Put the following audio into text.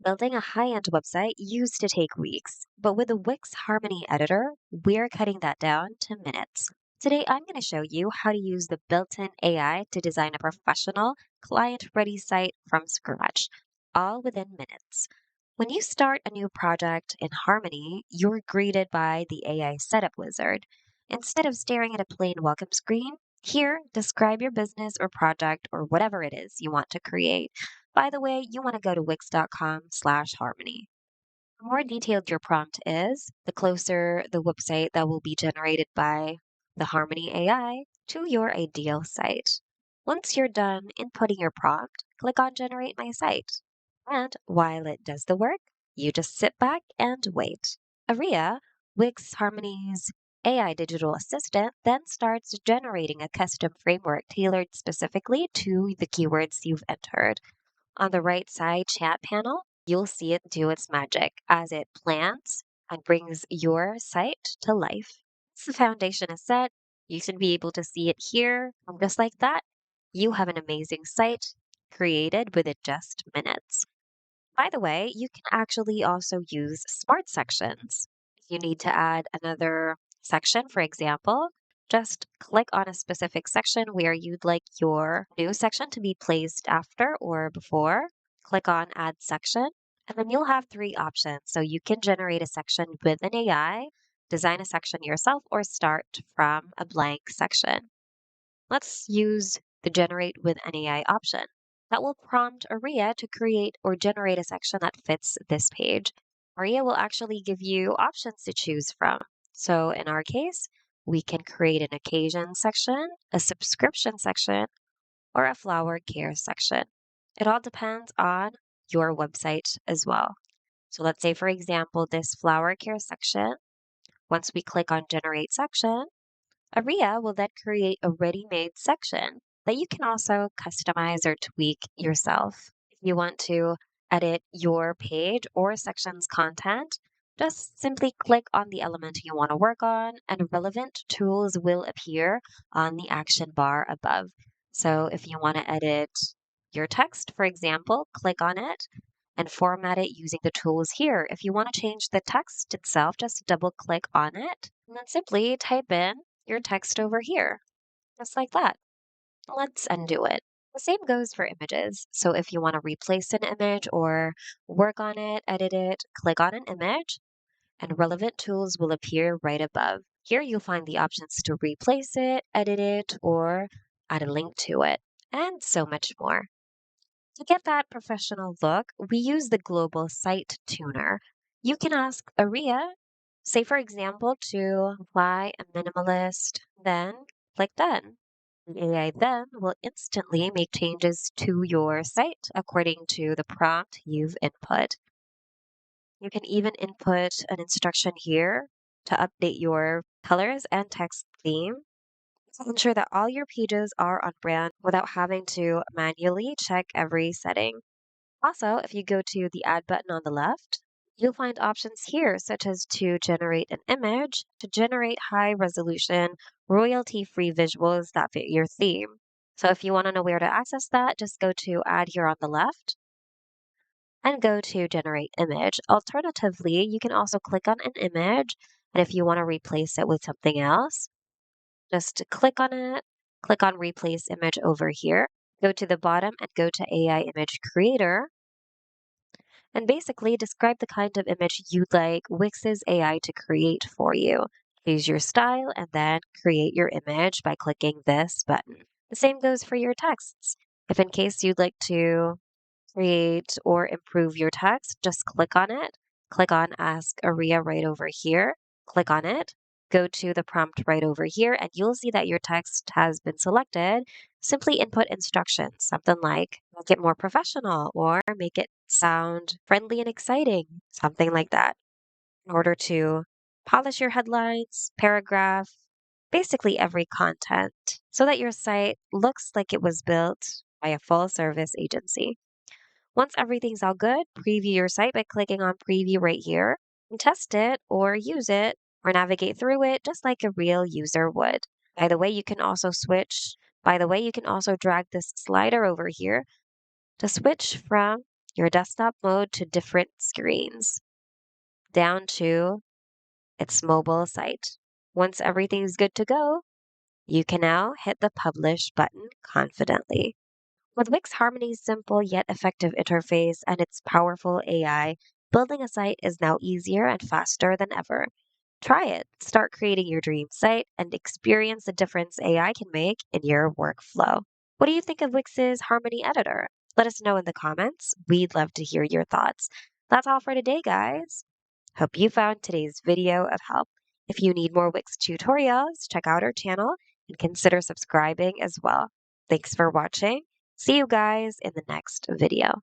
Building a high-end website used to take weeks, but with the Wix Harmony editor, we're cutting that down to minutes. Today, I'm going to show you how to use the built-in AI to design a professional, client-ready site from scratch, all within minutes. When you start a new project in Harmony, you're greeted by the AI setup wizard. Instead of staring at a plain welcome screen, here, describe your business or project or whatever it is you want to create. By the way, you want to go to wix.com/harmony. The more detailed your prompt is, the closer the website that will be generated by the Harmony AI to your ideal site. Once you're done inputting your prompt, click on Generate My Site. And while it does the work, you just sit back and wait. Aria, Wix Harmony's AI digital assistant, then starts generating a custom framework tailored specifically to the keywords you've entered. On the right side chat panel, you'll see it do its magic as it plans and brings your site to life. Once the foundation is set, you should be able to see it here. And just like that, you have an amazing site created within just minutes. By the way, you can actually also use smart sections. If you need to add another section, for example, just click on a specific section where you'd like your new section to be placed after or before. Click on Add Section, and then you'll have three options. So you can generate a section with an AI, design a section yourself, or start from a blank section. Let's use the Generate with an AI option. That will prompt Aria to create or generate a section that fits this page. Aria will actually give you options to choose from. So in our case, we can create an occasion section, a subscription section, or a flower care section. It all depends on your website as well. So let's say, for example, this flower care section, once we click on Generate Section, Aria will then create a ready-made section that you can also customize or tweak yourself. If you want to edit your page or section's content, just simply click on the element you want to work on, and relevant tools will appear on the action bar above. So if you want to edit your text, for example, click on it and format it using the tools here. If you want to change the text itself, just double click on it and then simply type in your text over here, just like that. Let's undo it. The same goes for images. So if you want to replace an image or work on it, edit it, click on an image, and relevant tools will appear right above. Here you'll find the options to replace it, edit it, or add a link to it, and so much more. To get that professional look, we use the global site tuner. You can ask Aria, say for example, to apply a minimalist, then click done. The AI then will instantly make changes to your site according to the prompt you've input. You can even input an instruction here to update your colors and text theme to ensure that all your pages are on brand without having to manually check every setting. Also, if you go to the Add button on the left, you'll find options here such as to generate an image, to generate high resolution, royalty-free visuals that fit your theme. So if you want to know where to access that, just go to Add here on the left and go to Generate Image. Alternatively, you can also click on an image, and if you want to replace it with something else, just click on it, click on Replace Image over here, go to the bottom and go to AI Image Creator, and basically describe the kind of image you'd like Wix's AI to create for you. Choose your style and then create your image by clicking this button. The same goes for your texts. If in case you'd like to create or improve your text, just click on it. Click on Ask Aria right over here. Click on it. Go to the prompt right over here, and you'll see that your text has been selected. Simply input instructions, something like make it more professional or make it sound friendly and exciting, something like that, in order to polish your headlines, paragraph, basically every content, so that your site looks like it was built by a full service agency. Once everything's all good, preview your site by clicking on Preview right here and test it or use it or navigate through it just like a real user would. By the way, you can also drag this slider over here to switch from your desktop mode to different screens, down to its mobile site. Once everything's good to go, you can now hit the publish button confidently. With Wix Harmony's simple yet effective interface and its powerful AI, building a site is now easier and faster than ever. Try it, start creating your dream site, and experience the difference AI can make in your workflow. What do you think of Wix's Harmony editor? Let us know in the comments. We'd love to hear your thoughts. That's all for today, guys. Hope you found today's video of help. If you need more Wix tutorials, check out our channel and consider subscribing as well. Thanks for watching. See you guys in the next video.